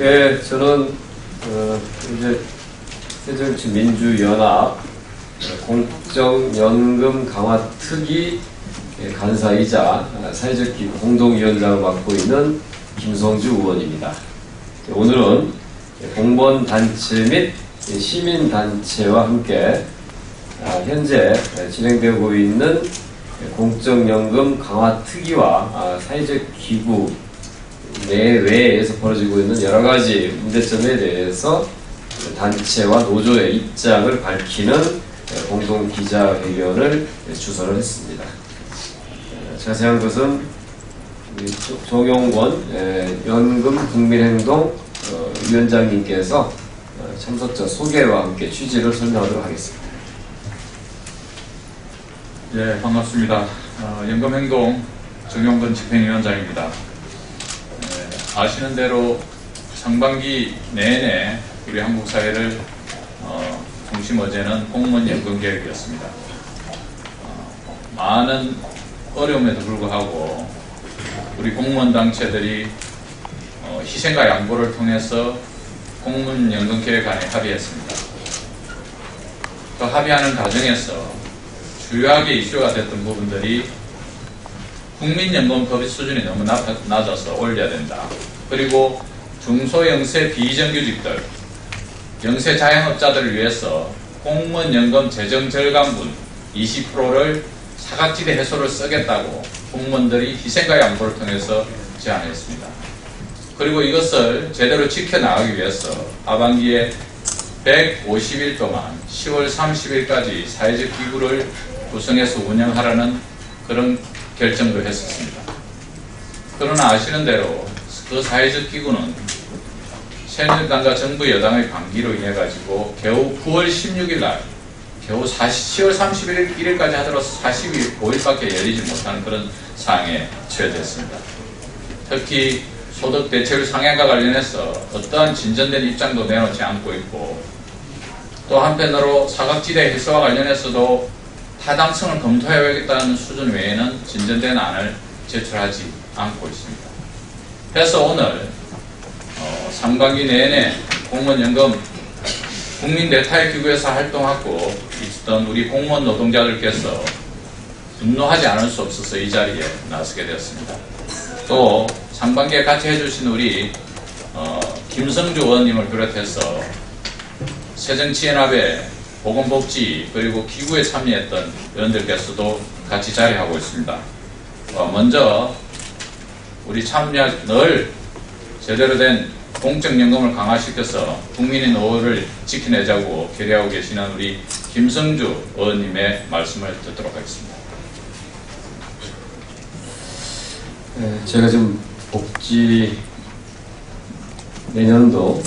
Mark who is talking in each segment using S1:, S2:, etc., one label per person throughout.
S1: 예, 저는 이제 새정치민주연합 공적연금 강화 특위 간사이자 사회적 기구 공동위원장을 맡고 있는 김성주 의원입니다. 오늘은 공무원단체 및 시민단체와 함께 현재 진행되고 있는 공적연금 강화 특위와 사회적 기구 내외에서 벌어지고 있는 여러 가지 문제점에 대해서 단체와 노조의 입장을 밝히는 공동 기자회견을 주선을 했습니다. 자세한 것은 조경권 연금 국민행동 위원장님께서 참석자 소개와 함께 취지를 설명하도록 하겠습니다.
S2: 예, 반갑습니다. 연금행동 정용근 집행위원장입니다. 아시는 대로 상반기 내내 우리 한국 사회를 중심 어제는 공무원 연금 개혁이었습니다. 많은 어려움에도 불구하고 우리 공무원 단체들이 희생과 양보를 통해서 공무원 연금 개혁안에 합의했습니다. 그 합의하는 과정에서 주요하게 이슈가 됐던 부분들이 국민연금법 수준이 너무 낮아서 올려야 된다. 그리고 중소영세 비정규직들, 영세 자영업자들을 위해서 공무원연금 재정절감분 20%를 사각지대 해소를 쓰겠다고 공무원들이 희생과 양보를 통해서 제안했습니다. 그리고 이것을 제대로 지켜나가기 위해서 하반기에 150일 동안 10월 30일까지 사회적 기구를 구성해서 운영하라는 그런 결정도 했었습니다. 그러나 아시는 대로 그 사회적 기구는 새누리당과 정부 여당의 관계로 인해 가지고 겨우 9월 16일 날 겨우 10월 31일까지 하더라도 45일밖에 열리지 못하는 그런 상황에 처해졌습니다. 특히 소득 대체율 상향과 관련해서 어떠한 진전된 입장도 내놓지 않고 있고, 또 한편으로 사각지대 해소와 관련해서도 타당성을 검토해야겠다는 수준 외에는 진전된 안을 제출하지 않고 있습니다. 그래서 오늘 상반기 내내 공무원연금 국민 내타의 기구에서 활동하고 있던 우리 공무원 노동자들께서 분노하지 않을 수 없어서 이 자리에 나서게 되었습니다. 또 상반기에 같이 해주신 우리 김성주 의원님을 비롯해서 새정치연합의 보건복지 그리고 기구에 참여했던 의원들께서도 같이 자리하고 있습니다. 먼저 우리 늘 제대로 된 공적연금을 강화시켜서 국민의 노후를 지켜내자고 결의하고 계시는 우리 김성주 의원님의 말씀을 듣도록 하겠습니다.
S1: 제가 지금 내년도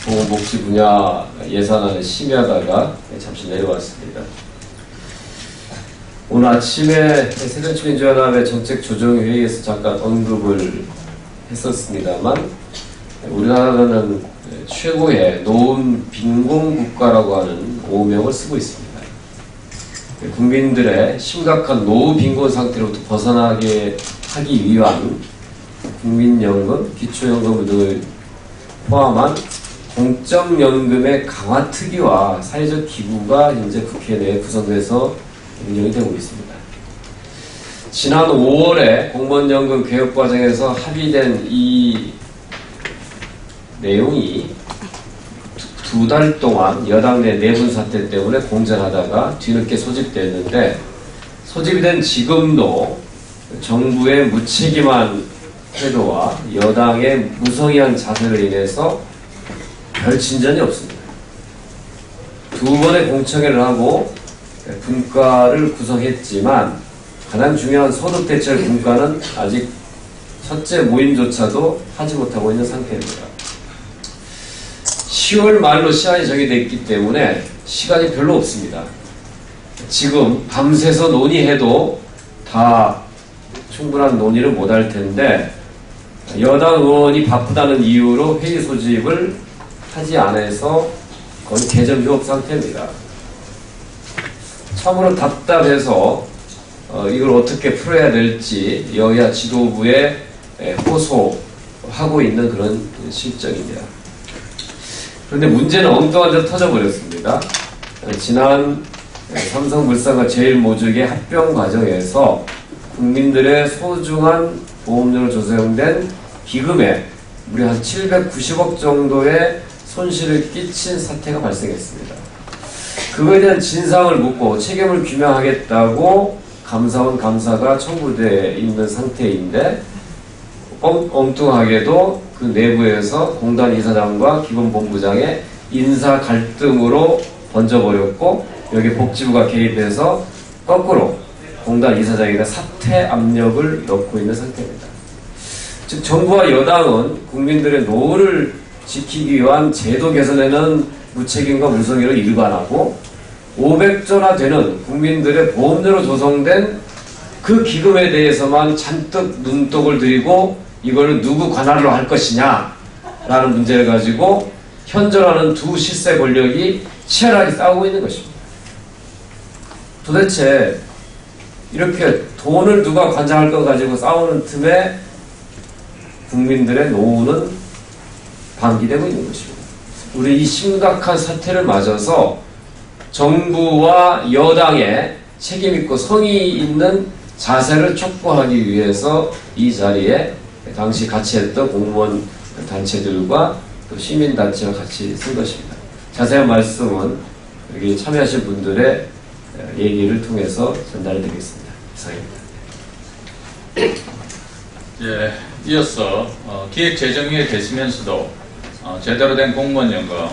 S1: 보건복지 분야 예산안을 심의하다가 잠시 내려왔습니다. 오늘 아침에 새정치민주연합의 정책조정회의에서 잠깐 언급을 했었습니다만, 우리나라는 최고의 노후 빈곤국가라고 하는 오명을 쓰고 있습니다. 국민들의 심각한 노후 빈곤 상태로부터 벗어나게 하기 위한 국민연금, 기초연금 등을 포함한 공적연금의 강화 특위와 사회적 기구가 현재 국회 내에 구성돼서 운영이 되고 있습니다. 지난 5월에 공무원연금 개혁 과정에서 합의된 이 내용이 두 달 동안 여당 내 내분 사태 때문에 공전하다가 뒤늦게 소집됐는데, 소집이 된 지금도 정부의 무책임한 태도와 여당의 무성의한 자세로 인해서 별 진전이 없습니다. 두 번의 공청회를 하고 분과를 구성했지만 가장 중요한 소득대체율 분과는 아직 첫째 모임조차도 하지 못하고 있는 상태입니다. 10월 말로 시한이 정해져 있기 때문에 시간이 별로 없습니다. 지금 밤새서 논의해도 다 충분한 논의를 못할 텐데, 여당 의원이 바쁘다는 이유로 회의 소집을 하지 않아서 거의 개점 휴업 상태입니다. 참으로 답답해서 이걸 어떻게 풀어야 될지 여야 지도부에 호소하고 있는 그런 실정입니다. 그런데 문제는 엉뚱한 데 터져버렸습니다. 지난 삼성물산과 제일모직의 합병 과정에서 국민들의 소중한 보험료로 조성된 기금에 무려 한 790억 정도의 손실을 끼친 사태가 발생했습니다. 그거에 대한 진상을 묻고 책임을 규명하겠다고 감사원 감사가 청구되어 있는 상태인데 엉뚱하게도 그 내부에서 공단 이사장과 기금본부장의 인사 갈등으로 번져버렸고 여기 복지부가 개입해서 거꾸로 공단 이사장에게 사퇴 압력을 넣고 있는 상태입니다. 즉 정부와 여당은 국민들의 노후를 지키기 위한 제도 개선에는 무책임과 무성의를 일관하고 500조나 되는 국민들의 보험료로 조성된 그 기금에 대해서만 잔뜩 눈독을 들이고 이걸 누구 관할로 할 것이냐 라는 문제를 가지고 현존하는 두 실세 권력이 치열하게 싸우고 있는 것입니다. 도대체 이렇게 돈을 누가 관장할 것 가지고 싸우는 틈에 국민들의 노후는 방기되고 있는 것입니다. 우리 이 심각한 사태를 맞아서 정부와 여당의 책임있고 성의 있는 자세를 촉구하기 위해서 이 자리에 당시 같이 했던 공무원 단체들과 또 시민단체와 같이 쓴 것입니다. 자세한 말씀은 여기 참여하신 분들의 얘기를 통해서 전달해 드리겠습니다. 이상입니다.
S2: 예, 이어서 기획재정위에 계시면서도 제대로 된 공무원 연금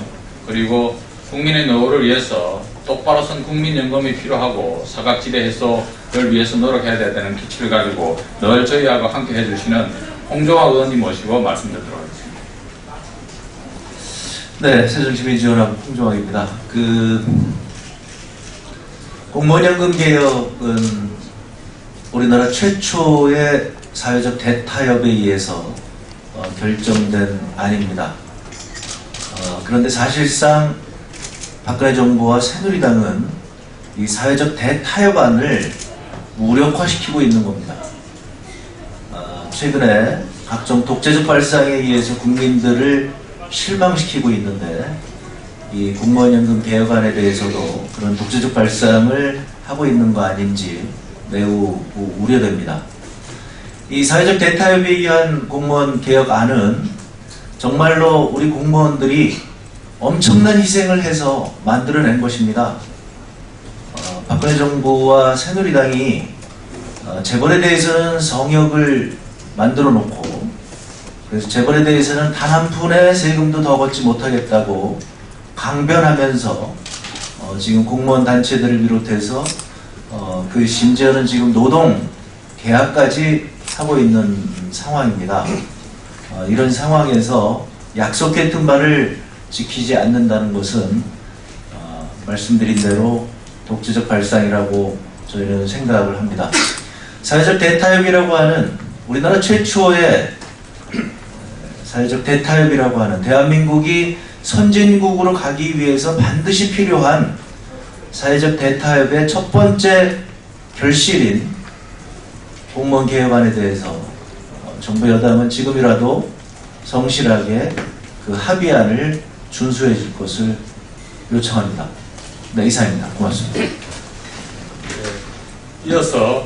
S2: 그리고 국민의 노후를 위해서 똑바로 선 국민연금이 필요하고 사각지대 해소를 위해서 노력해야 되는 기치를 가지고 늘 저희하고 함께 해주시는 홍종학 의원님 모시고 말씀드리도록 하겠습니다.
S3: 네, 새정시민지원학 홍종학입니다. 공무원연금 개혁은 우리나라 최초의 사회적 대타협에 의해서 결정된 안입니다. 그런데 사실상 박근혜 정부와 새누리당은 이 사회적 대타협안을 무력화시키고 있는 겁니다. 최근에 각종 독재적 발상에 의해서 국민들을 실망시키고 있는데 이 공무원연금 개혁안에 대해서도 그런 독재적 발상을 하고 있는 거 아닌지 매우 우려됩니다. 이 사회적 대타협에 의한 공무원 개혁안은 정말로 우리 공무원들이 엄청난 희생을 해서 만들어낸 것입니다. 박근혜 정부와 새누리당이 재벌에 대해서는 성역을 만들어 놓고 그래서 재벌에 대해서는 단 한 푼의 세금도 더 걷지 못하겠다고 강변하면서 지금 공무원 단체들을 비롯해서 그 심지어는 지금 노동 계약까지 하고 있는 상황입니다. 이런 상황에서 약속했던 바를 지키지 않는다는 것은 말씀드린 대로 독재적 발상이라고 저희는 생각을 합니다. 사회적 대타협이라고 하는 우리나라 최초의 사회적 대타협이라고 하는 대한민국이 선진국으로 가기 위해서 반드시 필요한 사회적 대타협의 첫 번째 결실인 공무원 개혁안에 대해서 정부 여당은 지금이라도 성실하게 그 합의안을 준수해 줄 것을 요청합니다. 네, 이상입니다. 고맙습니다.
S2: 이어서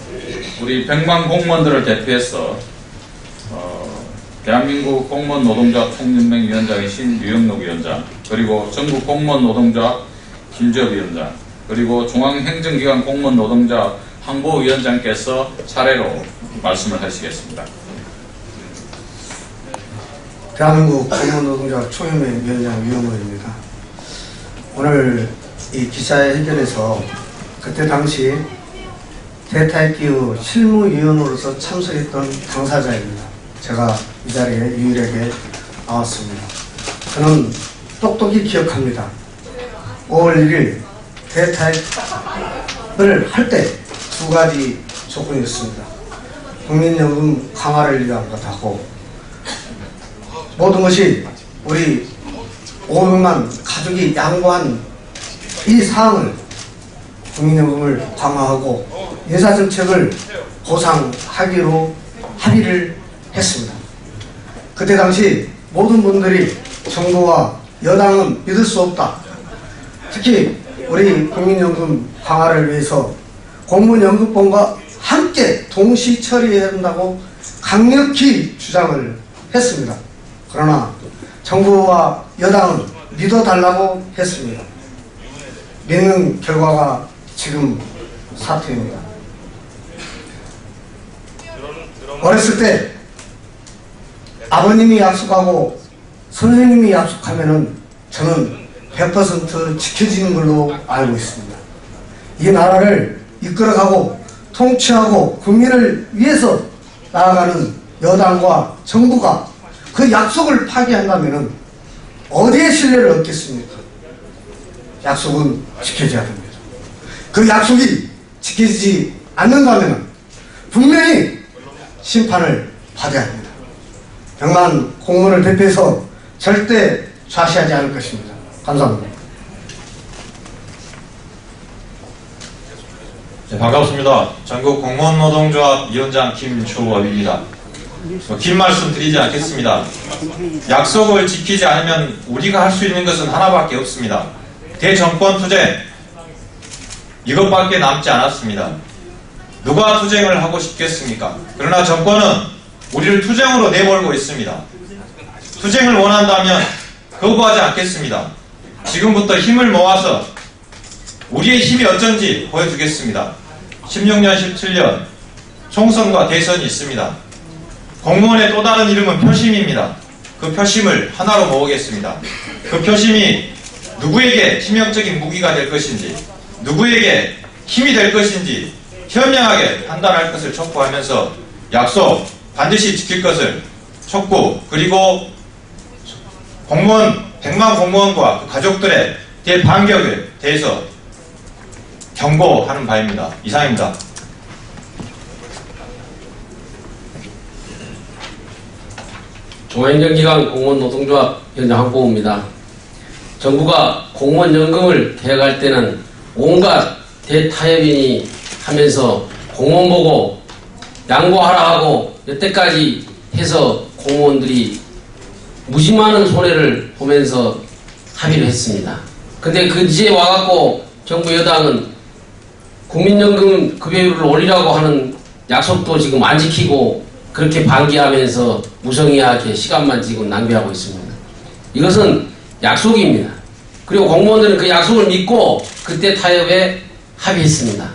S2: 우리 100만 공무원들을 대표해서 대한민국 공무원 노동조합 총연맹 위원장이신 유영록 위원장, 그리고 전국 공무원 노동조합 김주엽 위원장, 그리고 중앙행정기관 공무원 노동조합 황보 위원장께서 차례로 말씀을 하시겠습니다.
S4: 대한민국 공무원노동조합 총연맹 위원장 유영록입니다. 오늘 이 기자회견에서 그때 당시 대타협 기후 실무위원으로서 참석했던 당사자입니다. 제가 이 자리에 유일하게 나왔습니다. 저는 똑똑히 기억합니다. 5월 1일 대타협을 할 때 두 가지 조건이었습니다. 국민연금 강화를 위한 것하고 모든 것이 우리 500만 가족이 양보한 이 사항을 국민연금을 강화하고 인사정책을 보상하기로 합의를 했습니다. 그때 당시 모든 분들이 정부와 여당은 믿을 수 없다. 특히 우리 국민연금 강화를 위해서 공무연금법과 함께 동시 처리해야 한다고 강력히 주장을 했습니다. 그러나 정부와 여당은 믿어달라고 했습니다. 믿는 결과가 지금 사태입니다. 어렸을 때 아버님이 약속하고 선생님이 약속하면은 저는 100% 지켜지는 걸로 알고 있습니다. 이 나라를 이끌어가고 통치하고 국민을 위해서 나아가는 여당과 정부가 그 약속을 파기한다면은 어디에 신뢰를 얻겠습니까? 약속은 지켜져야 됩니다. 그 약속이 지켜지지 않는다면 분명히 심판을 받아야 합니다. 100만 공무원을 대표해서 절대 좌시하지 않을 것입니다. 감사합니다.
S5: 네, 반갑습니다. 전국 공무원노동조합 위원장 김초업입니다. 긴 말씀 드리지 않겠습니다. 약속을 지키지 않으면 우리가 할 수 있는 것은 하나밖에 없습니다. 대정권 투쟁, 이것밖에 남지 않았습니다. 누가 투쟁을 하고 싶겠습니까? 그러나 정권은 우리를 투쟁으로 내몰고 있습니다. 투쟁을 원한다면 거부하지 않겠습니다. 지금부터 힘을 모아서 우리의 힘이 어쩐지 보여주겠습니다. 16년, 17년 총선과 대선이 있습니다. 공무원의 또 다른 이름은 표심입니다. 그 표심을 하나로 모으겠습니다. 그 표심이 누구에게 치명적인 무기가 될 것인지, 누구에게 힘이 될 것인지 현명하게 판단할 것을 촉구하면서 약속 반드시 지킬 것을 촉구, 그리고 공무원 100만 공무원과 그 가족들의 대반격에 대해서 경고하는 바입니다. 이상입니다.
S1: 중앙행정기관 공무원노동조합 위원장 황보우입니다. 정부가 공무원연금을 개혁할 때는 온갖 대타협인이 하면서 공무원 보고 양보하라 하고 여태까지 해서 공무원들이 무심하는 손해를 보면서 합의를 했습니다. 근데 그 이제 와갖고 정부 여당은 국민연금 급여율을 올리라고 하는 약속도 지금 안 지키고 그렇게 반기하면서 무성의하게 시간만 지금 낭비하고 있습니다. 이것은 약속입니다. 그리고 공무원들은 그 약속을 믿고 그때 타협에 합의했습니다.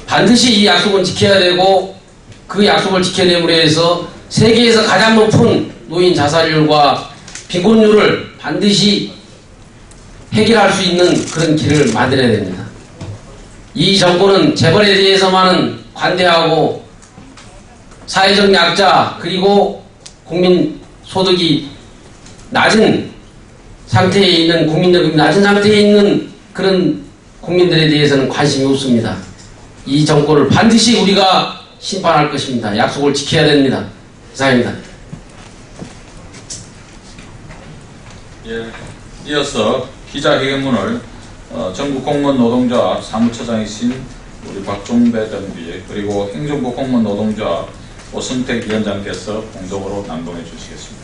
S1: 반드시 이 약속은 지켜야 되고 그 약속을 지켜내므로 해서 세계에서 가장 높은 노인 자살률과 빈곤율을 반드시 해결할 수 있는 그런 길을 만들어야 됩니다. 이 정권은 재벌에 대해서만은 관대하고 사회적 약자 그리고 국민 소득이 낮은 상태에 있는 국민연금이 낮은 상태에 있는 그런 국민들에 대해서는 관심이 없습니다. 이 정권을 반드시 우리가 심판할 것입니다. 약속을 지켜야 됩니다. 이상입니다.
S2: 예, 이어서 기자회견문을 전국 공무원 노동조합 사무처장이신 우리 박종배 대변인 그리고 행정부 공무원 노동조합 오승택 위원장께서 공동으로 낭독해 주시겠습니다.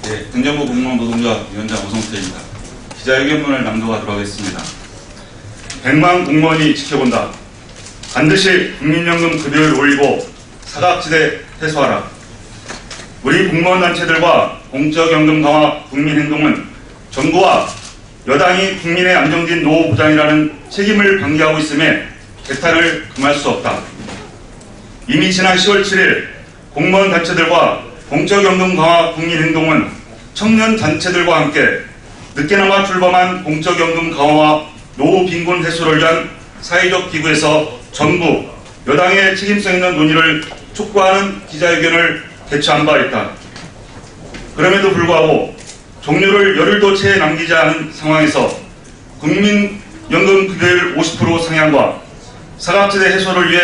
S6: 네, 행정부 공무원 노동조합 위원장 오승택입니다. 기자회견문을 낭독하도록 하겠습니다. 100만 공무원이 지켜본다. 반드시 국민연금 급여를 올리고 사각지대 해소하라. 우리 공무원 단체들과 공적연금 강화 국민행동은 정부와 여당이 국민의 안정된 노후 보장이라는 책임을 방기하고 있음에 개탄을 금할 수 없다. 이미 지난 10월 7일 공무원 단체들과 공적연금 강화 국민행동은 청년 단체들과 함께 늦게나마 출범한 공적연금 강화와 노후 빈곤 해소를 위한 사회적 기구에서 정부, 여당의 책임성 있는 논의를 촉구하는 기자회견을 개최한 바 있다. 그럼에도 불구하고 종료를 열흘도 채 남기지 않은 상황에서 국민연금 급여율 50% 상향과 사각지대 해소를 위해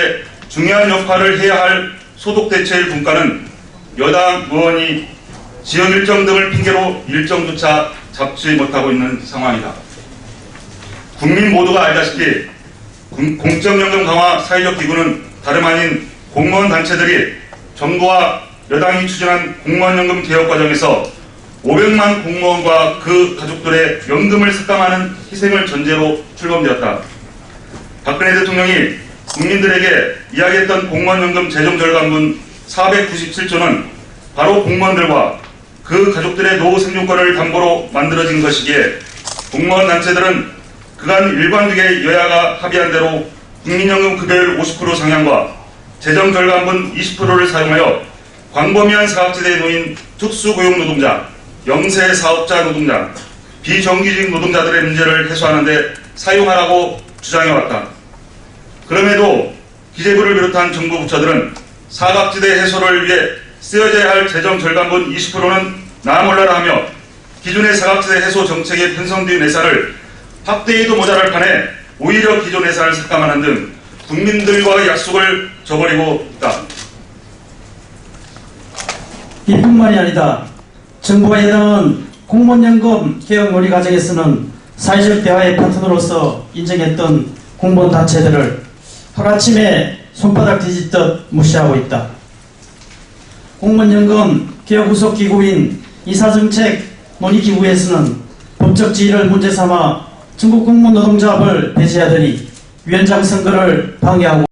S6: 중요한 역할을 해야 할 소득대체율 분과는 여당 의원이 지역 일정 등을 핑계로 일정조차 잡지 못하고 있는 상황이다. 국민 모두가 알다시피 공적연금 강화 사회적 기구는 다름 아닌 공무원 단체들이 정부와 여당이 추진한 공무원연금 개혁 과정에서 500만 공무원과 그 가족들의 연금을 삭감하는 희생을 전제로 출범되었다. 박근혜 대통령이 국민들에게 이야기했던 공무원연금 재정절감분 497조는 바로 공무원들과 그 가족들의 노후 생존권을 담보로 만들어진 것이기에 공무원 단체들은 그간 일관되게 여야가 합의한 대로 국민연금 급여율 50% 상향과 재정절감분 20%를 사용하여 광범위한 사각지대에 놓인 특수고용 노동자, 영세 사업자 노동자, 비정규직 노동자들의 문제를 해소하는 데 사용하라고 주장해왔다. 그럼에도 기재부를 비롯한 정부 부처들은 사각지대 해소를 위해 쓰여져야 할 재정절감분 20%는 나몰라라 하며 기존의 사각지대 해소 정책에 편성된 예산을 확대해도 모자랄 판에 오히려 기존 예산을 삭감하는 등 국민들과의 약속을 저버리고 있다.
S7: 이뿐만이 아니다. 정부와 여당은 공무원연금 개혁 논의 과정에서는 사회적 대화의 파트너로서 인정했던 공무원 단체들을 하루아침에 손바닥 뒤집듯 무시하고 있다. 공무원연금 개혁 후속 기구인 이사정책 논의기구에서는 법적 지위를 문제 삼아 전국 공무원 노동조합을 배제하더니 위원장 선거를 방해하고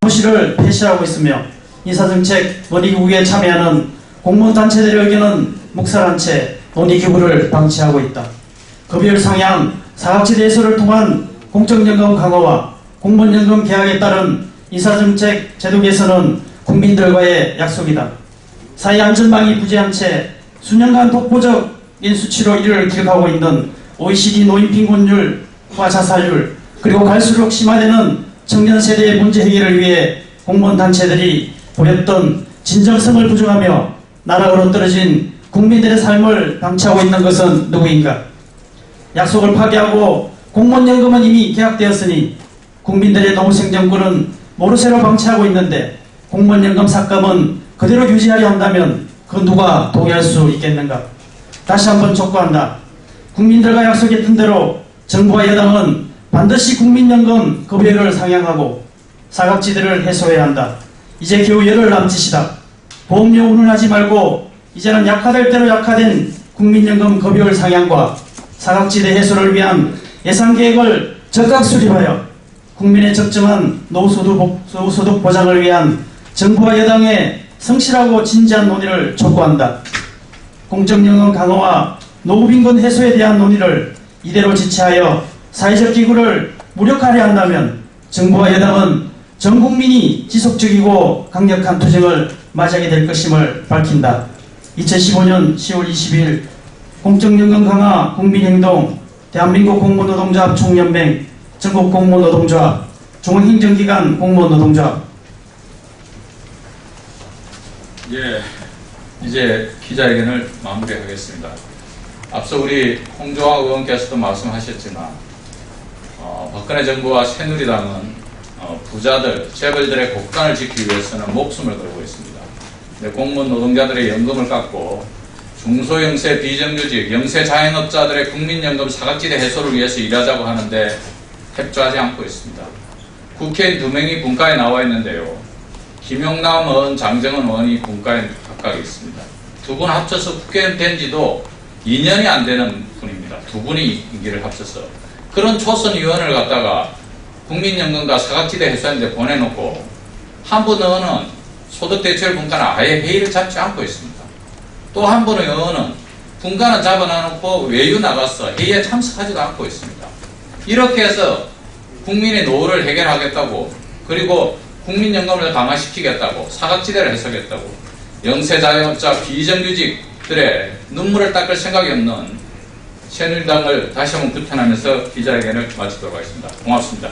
S7: 사무실을 폐쇄하고 있으며 이사정책 논의기구에 참여하는 공무원 단체들의 의견은 묵살한 채 논의기구를 방치하고 있다. 급여율 상향, 사각지대 해소를 통한 공적연금 강화와 공무원연금 개혁에 따른 이사정책 제도 개선은 국민들과의 약속이다. 사회 안전망이 부재한 채 수년간 독보적인 수치로 이를 기록하고 있는 OECD 노인 빈곤율과 자살률, 그리고 갈수록 심화되는 청년 세대의 문제 해결을 위해 공무원 단체들이 보였던 진정성을 부정하며 나락으로 떨어진 국민들의 삶을 방치하고 있는 것은 누구인가? 약속을 파기하고 공무원연금은 이미 계약되었으니 국민들의 노후 생존권은 모르쇠로 방치하고 있는데 공무원연금 삭감은 그대로 유지하려 한다면 그 누가 동의할 수 있겠는가? 다시 한번 촉구한다. 국민들과 약속했던 대로 정부와 여당은 반드시 국민연금 급여율을 상향하고 사각지대를 해소해야 한다. 이제 겨우 열흘 남짓이다. 보험료 운운하지 말고 이제는 약화될 대로 약화된 국민연금 급여율 상향과 사각지대 해소를 위한 예산계획을 적극 수립하여 국민의 적정한 노후소득 보장을 위한 정부와 여당의 성실하고 진지한 논의를 촉구한다. 공적연금 강화와 노후빈곤 해소에 대한 논의를 이대로 지체하여 사회적 기구를 무력화하려 한다면 정부와 여당은 전 국민이 지속적이고 강력한 투쟁을 맞이하게 될 것임을 밝힌다. 2015년 10월 20일 공적연금 강화 국민행동 대한민국 공무원노동조합 총연맹 전국 공무원노동조합 중앙행정기관 공무원노동조합.
S2: 예, 이제 기자회견을 마무리하겠습니다. 앞서 우리 홍조화 의원께서도 말씀하셨지만 박근혜 정부와 새누리당은 부자들, 재벌들의 곡간을 지키기 위해서는 목숨을 걸고 있습니다. 공무원 노동자들의 연금을 깎고 중소영세 비정규직, 영세 자영업자들의 국민연금 사각지대 해소를 위해서 일하자고 하는데 협조하지 않고 있습니다. 국회의원 2명이 분과에 나와 있는데요. 김용남 의원, 장정은 의원이 분과에 각각 있습니다. 두 분 합쳐서 국회의원 된 지도 2년이 안 되는 분입니다. 두 분이 임기를 합쳐서. 그런 초선 의원을 갖다가 국민연금과 사각지대 해소하는데 보내놓고 한 분 의원은 소득대체율 분과는 아예 회의를 잡지 않고 있습니다. 또 한 분의 의원은 분과는 잡아놔놓고 외유 나가서 회의에 참석하지도 않고 있습니다. 이렇게 해서 국민의 노후를 해결하겠다고, 그리고 국민연금을 강화시키겠다고, 사각지대를 해소하겠다고, 영세자영업자 비정규직들의 눈물을 닦을 생각이 없는 새누리당을 다시 한번 규탄하면서 기자회견을 마치도록 하겠습니다. 고맙습니다.